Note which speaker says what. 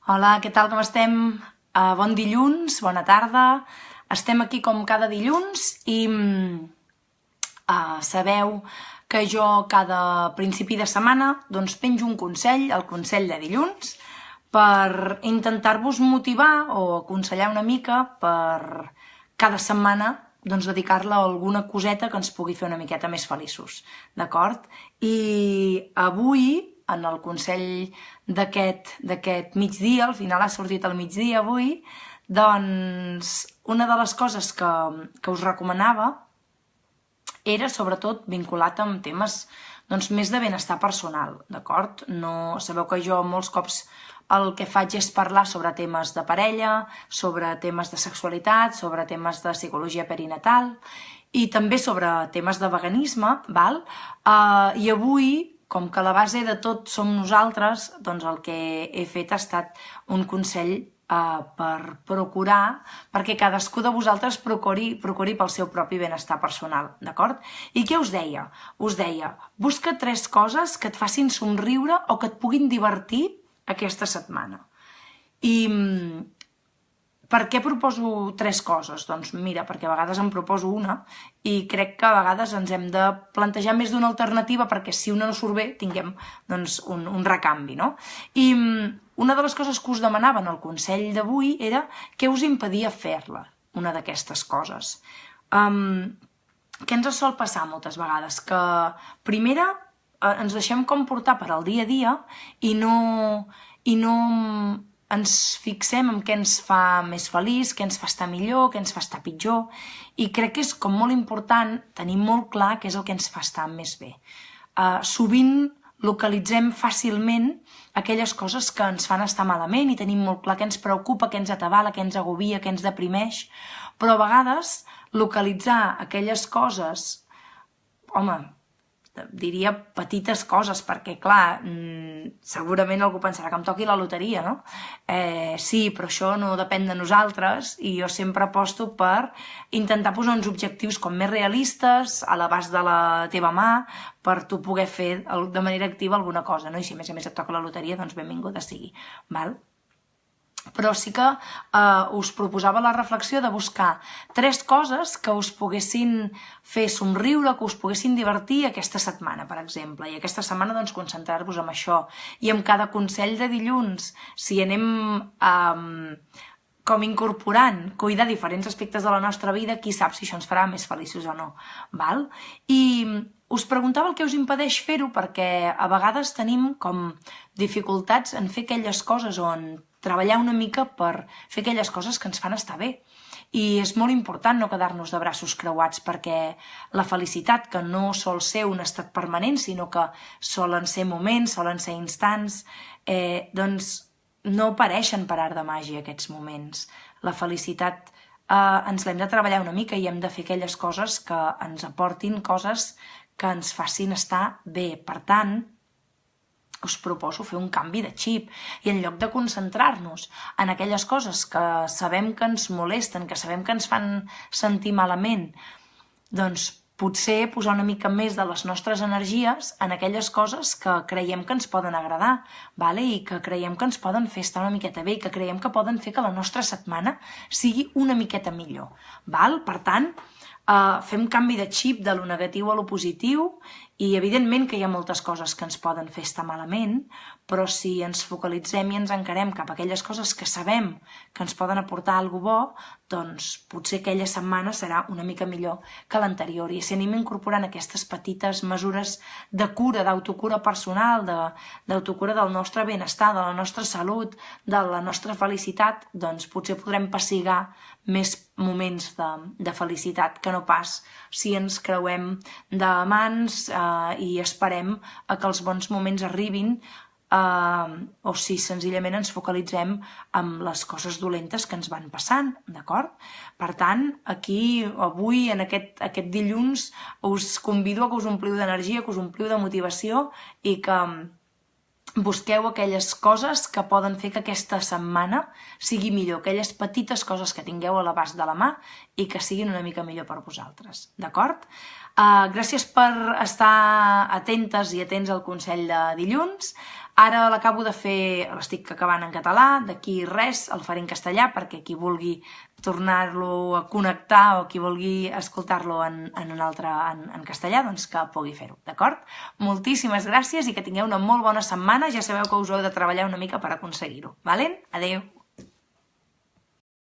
Speaker 1: Hola, què tal, com estem? Bon dilluns, bona tarda. Estem aquí com cada dilluns i sabeu que jo cada principi de setmana penjo un consell, el consell de dilluns, per intentar-vos motivar o aconsellar una mica per cada setmana dedicar-la a alguna coseta que ens pugui fer una miqueta més feliços, d'acord? I avui, en el consell d'aquest migdia, al final ha sortit al migdia avui, doncs una de les coses que us recomanava era sobretot vinculat amb temes més de benestar personal, d'acord? Sabeu que jo molts cops el que faig és parlar sobre temes de parella, sobre temes de sexualitat, sobre temes de psicologia perinatal i també sobre temes de veganisme, val? I avui, com que la base de tot som nosaltres, doncs el que he fet ha estat un consell per procurar, perquè cadascú de vosaltres procuri pel seu propi benestar personal, d'acord? I què us deia? Us deia, busca 3 coses que et facin somriure o que et puguin divertir aquesta setmana. I per què proposo 3 coses? Doncs mira, perquè a vegades em proposo una i crec que a vegades ens hem de plantejar més d'una alternativa perquè si una no surt bé tinguem un recanvi, no? I una de les coses que us demanava en el consell d'avui era què us impedia fer-la, una d'aquestes coses. Què ens sol passar moltes vegades? Que primera ens deixem comportar per al dia a dia i no ens fixem en què ens fa més feliç, què ens fa estar millor, què ens fa estar pitjor, i crec que és com molt important tenir molt clar què és el que ens fa estar més bé. Sovint localitzem fàcilment aquelles coses que ens fan estar malament i tenim molt clar què ens preocupa, què ens atabala, què ens agobia, què ens deprimeix, però a vegades localitzar aquelles coses, diria petites coses, perquè clar, segurament algú pensarà que em toqui la loteria, no? Sí, però això no depèn de nosaltres i jo sempre aposto per intentar posar uns objectius com més realistes, a l'abast de la teva mà, per tu poder fer de manera activa alguna cosa, no? I si a més et toca la loteria, doncs benvinguda sigui, val? Però sí que us proposava la reflexió de buscar 3 coses que us poguessin fer somriure, que us poguessin divertir aquesta setmana, per exemple. I aquesta setmana concentrar-vos en això. I amb cada consell de dilluns, si anem com incorporant, cuidar diferents aspectes de la nostra vida, qui sap si això ens farà més feliços o no, val? I us preguntava el que us impedeix fer-ho perquè a vegades tenim com dificultats en fer aquelles coses on treballar una mica per fer aquelles coses que ens fan estar bé. I és molt important no quedar-nos de braços creuats perquè la felicitat, que no sol ser un estat permanent, sinó que solen ser moments, solen ser instants, doncs no apareixen per art de màgia aquests moments. La felicitat ens l'hem de treballar una mica i hem de fer aquelles coses que ens aportin coses que ens facin estar bé. Per tant, us proposo fer un canvi de xip i en lloc de concentrar-nos en aquelles coses que sabem que ens molesten, que sabem que ens fan sentir malament, doncs potser posar una mica més de les nostres energies en aquelles coses que creiem que ens poden agradar, i que creiem que ens poden fer estar una miqueta bé i que creiem que poden fer que la nostra setmana sigui una miqueta millor. Per tant, fem canvi de xip de lo negatiu a lo positiu i evidentment que hi ha moltes coses que ens poden fer estar malament, però si ens focalitzem i ens encarem cap a aquelles coses que sabem que ens poden aportar alguna cosa bo, doncs potser aquella setmana serà una mica millor que l'anterior. I si anem incorporant aquestes petites mesures de cura, d'autocura personal, d'autocura del nostre benestar, de la nostra salut, de la nostra felicitat, doncs potser podrem passigar més moments de felicitat que no pas si ens creuem de mans i esperem a que els bons moments arribin o si senzillament ens focalitzem en les coses dolentes que ens van passant, d'acord? Per tant, aquí, avui, en aquest dilluns, us convido a que us ompliu d'energia, que us ompliu de motivació i que busqueu aquelles coses que poden fer que aquesta setmana sigui millor, aquelles petites coses que tingueu a l'abast de la mà i que siguin una mica millor per vosaltres, d'acord? Gràcies per estar atentes i atents al consell de dilluns. Ara l'acabo de fer, l'estic acabant en català, d'aquí res el faré en castellà perquè qui vulgui tornar-lo a connectar o qui vulgui escoltar-lo en castellà, doncs que pugui fer-ho, d'acord? Moltíssimes gràcies i que tingueu una molt bona setmana. Ja sabeu que us heu de treballar una mica per aconseguir-ho, d'acord? Adéu!